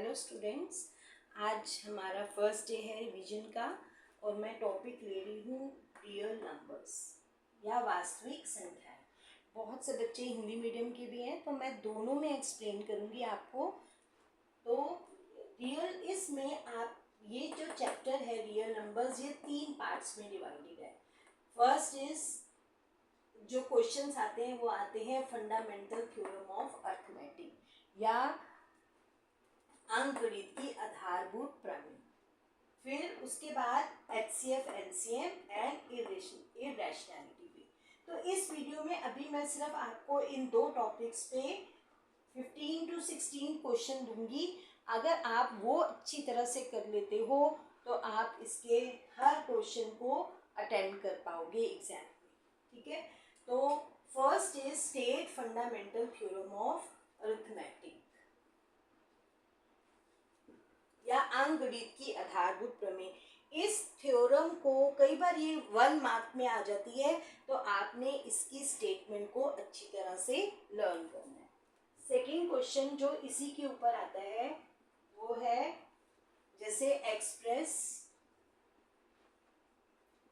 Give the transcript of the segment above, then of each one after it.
Hello students, आज हमारा first day है रिवीजन का और मैं टॉपिक ले रही हूँ रियल नंबर्स या वास्तविक संख्याएं। बहुत से बच्चे हिंदी मीडियम के भी हैं तो मैं दोनों में एक्सप्लेन करूँगी आपको। तो रियल इसमें आप ये जो चैप्टर है रियल नंबर्स, ये 3 पार्ट्स में डिवाइडेड है। फर्स्ट इज जो क्वेश्चंस आते हैं वो आते हैं फंडामेंटल थ्योरम ऑफ अर्थमेटिक या अंकगणित की आधारभूत प्रमेय। फिर उसके बाद HCF, LCM एंड इरेशनैलिटी भी। तो इस वीडियो में अभी मैं सिर्फ आपको इन दो टॉपिक्स पे 15 to 16 क्वेश्चन दूंगी। अगर आप वो अच्छी तरह से कर लेते हो तो आप इसके हर क्वेश्चन को अटेम्प्ट कर पाओगे एग्जाम में। ठीक है, तो first is state fundamental theorem of arithmetic या अंकगणित की आधारभूत प्रमेय। इस थ्योरम को कई बार ये 1 मार्क में आ जाती है, तो आपने इसकी स्टेटमेंट को अच्छी तरह से लर्न करना है। सेकेंड क्वेश्चन जो इसी के ऊपर आता है वो है जैसे express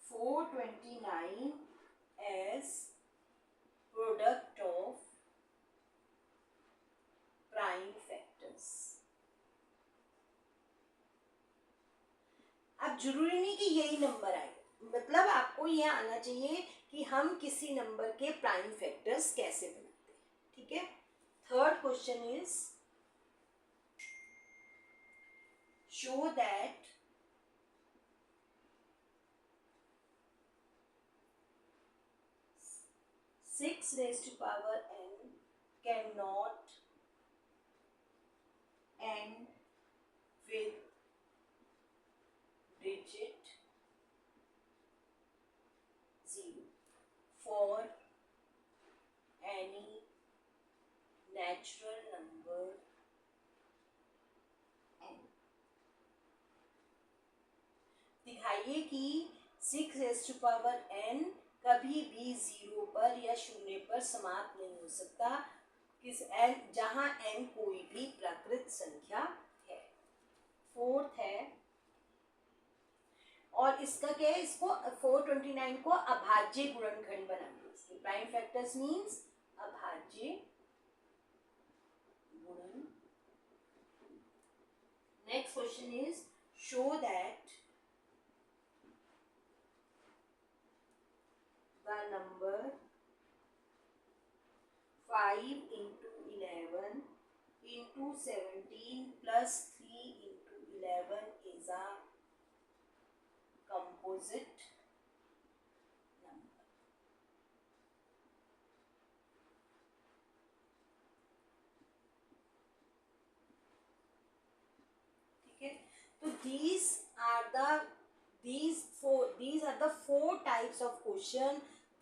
429 as product of prime factors. अब जरूरी नहीं कि यही नंबर आए, मतलब आपको ये आना चाहिए कि हम किसी नंबर के प्राइम फैक्टर्स कैसे बनाते हैं। ठीक है, third question is show that six raise to power n can not end with digit 0 for any natural number n। दिखाइए कि 6n कभी भी 0 पर या 0 पर समाप्त नहीं हो सकता किस n जहां n कोई भी प्राकृत संख्या है। फोर्थ है, और इसका क्या है, इसको 429 को अभाज्य गुणनखंड बनाएंगे। इसके प्राइम फैक्टर्स मींस अभाज्य गुणन। Next question is show that the number 5 into 11 into 17 plus 3 into 11 is a composite number। ठीक है, तो these are the four types of question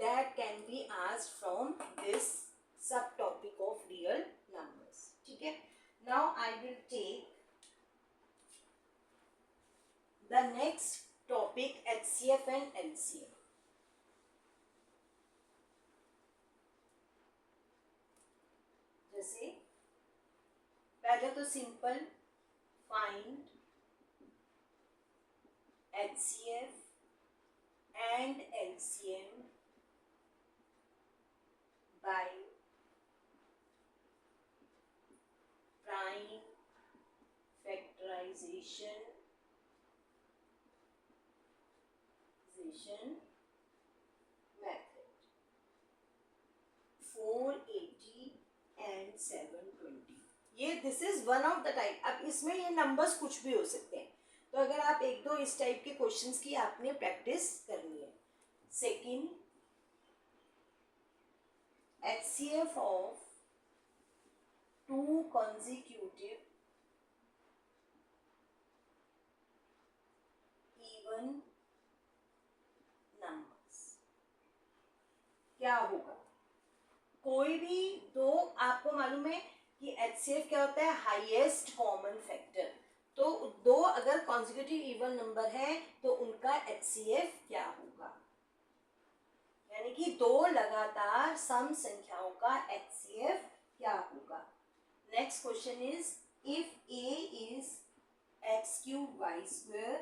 that can be asked from this subtopic of real numbers। ठीक है, now I will take the next topic HCF and LCM। जैसे पहले तो simple find HCF and LCM by prime factorization method 480 and 720। ये this is one of the type. अब इसमें ये numbers कुछ भी हो सकते हैं, तो अगर आप एक दो इस टाइप के क्वेश्चंस की आपने प्रैक्टिस करनी है। Second, HCF of 2 consecutive even numbers क्या होगा। कोई भी दो, आपको मालूम है कि HCF क्या होता है, हाईएस्ट कॉमन फैक्टर। तो दो अगर कॉन्जिक्यूटिव इवन नंबर है तो उनका HCF क्या होगा, यानी कि दो लगातार सम संख्याओं का HCF क्या होगा। Next question is if A is x cube y square,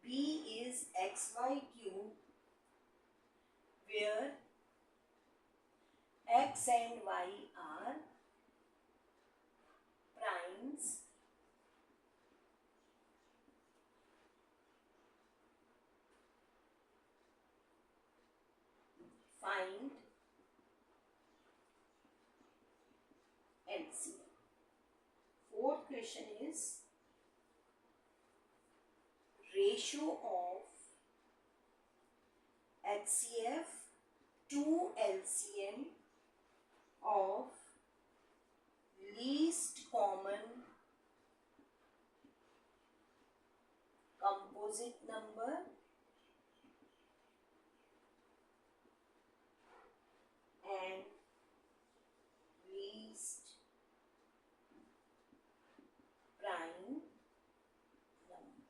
B is xy cube, where x and y are primes, find LCM. Fourth question is ratio of HCF to LCM of least common composite number and least prime number.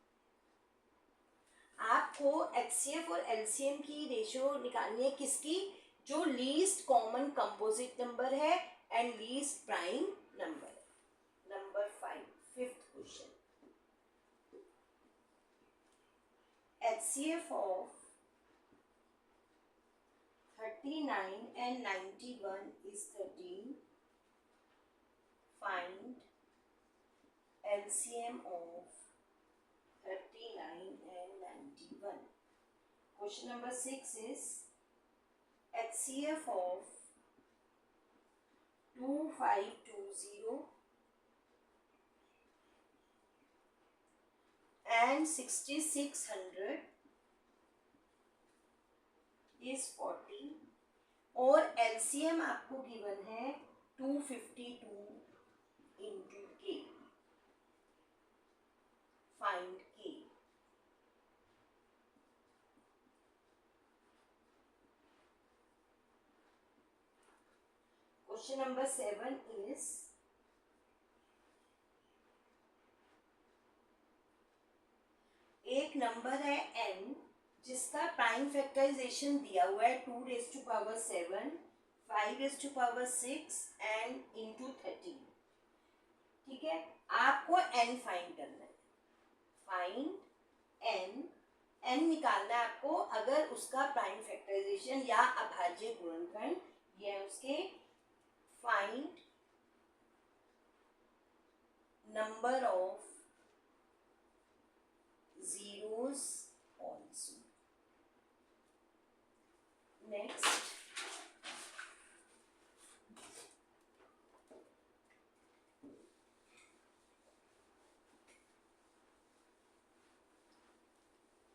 आपको HCF और LCM की ratio निकालनी है किसकी? जो least common composite number है and least prime number. Number 5, fifth question. HCF of 39 and 91 is 13. Find LCM of 39 and 91. Question number 6 is HCF of 2520 and 6600 is 40 और LCM आपको गिवन है 252 into K. Find K. Question number 7 is एक number है n जिसका prime factorisation दिया हुआ है 2 raised to power 7, 5 raised to power 6 and into 13. ठीक है, आपको n फाइंड करना है. फाइंड n निकालना है आपको अगर उसका प्राइम फैक्टराइजेशन या अभाज्य गुणनखंड ये है उसके. Find number of zeros also. Next,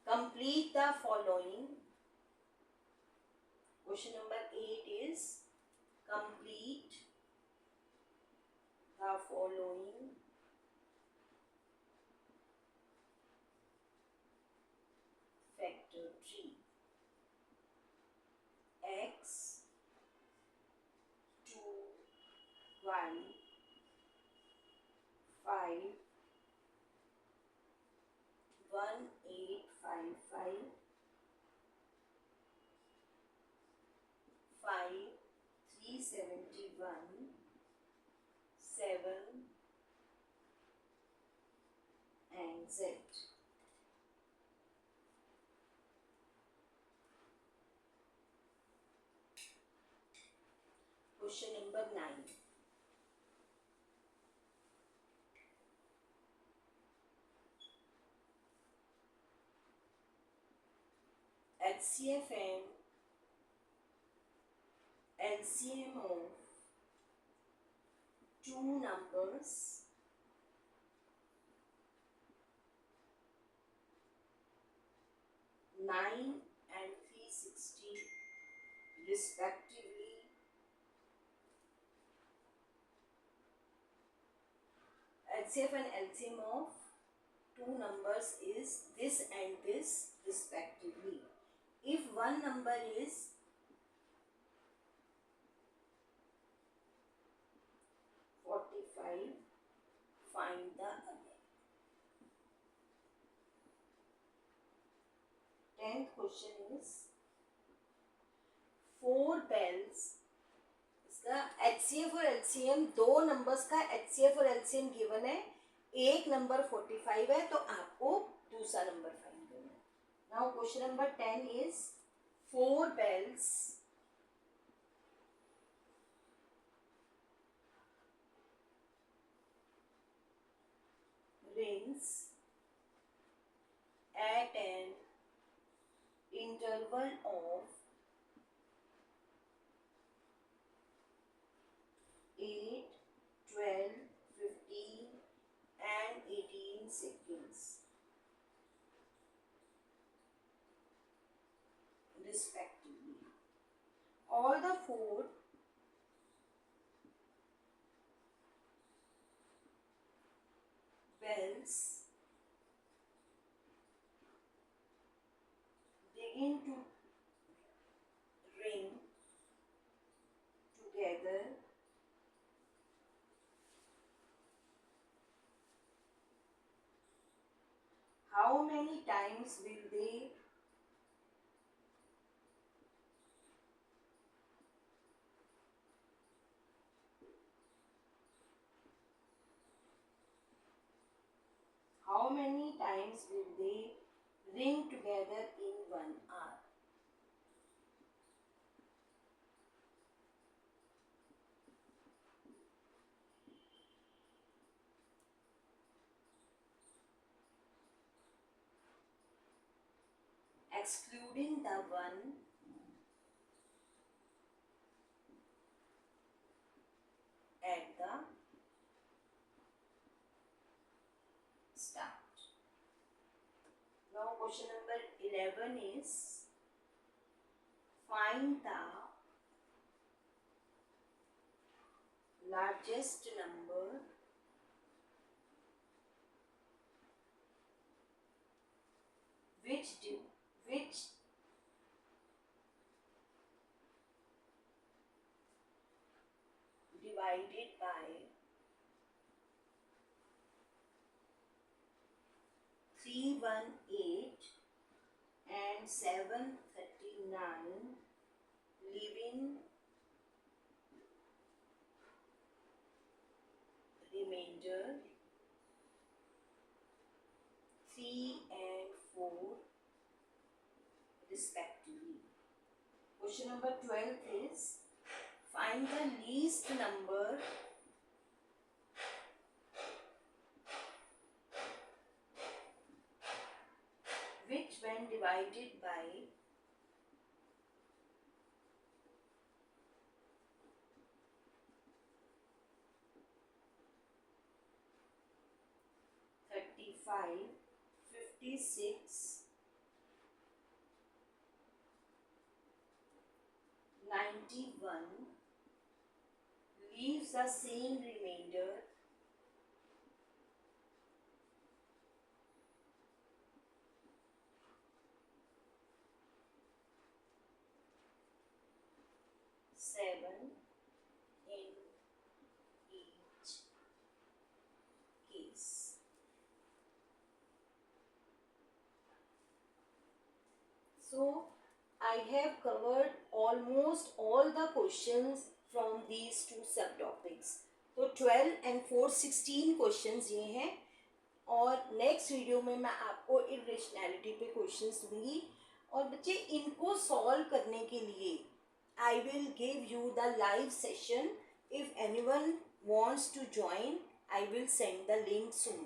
complete the following. Question number 8 is complete the following factor tree. X 2 1 5 1 8 5 5 5 371 7 and Z. Question number 9. HCF and LCM of two numbers (9 and 360) respectively. HCF and LCM of two numbers is this and this respectively. If one number is 45, find the other. 10th question is 4 bells. इसका HCF और LCM, दो numbers का HCF और LCM given है, एक number 45 है, तो आपको दूसरा नंबर फाइंड करना है। Now question number 10 is 4 bells rings at an interval of 8, 12, 15 and 18 seconds respectively. All the 4 bells begin to ring together how many times will they ring together in 1 hour? Excluding the one at the start. Now question number 11 is find the largest number which divided by 318 and 739, leaving remainder 3 and 4 respectively. Question number 12 is find the least number which when divided by 35, 56, 91 leaves the same remainder 7 in each case. So I have covered almost all the questions from these two subtopics. तो 12 and 4 16 questions ये हैं, और next video में मैं आपको irrationality पे questions दूंगी, और बच्चे इनको सॉल्व करने के लिए I will give you the live session. If anyone wants to join, I will send the link soon.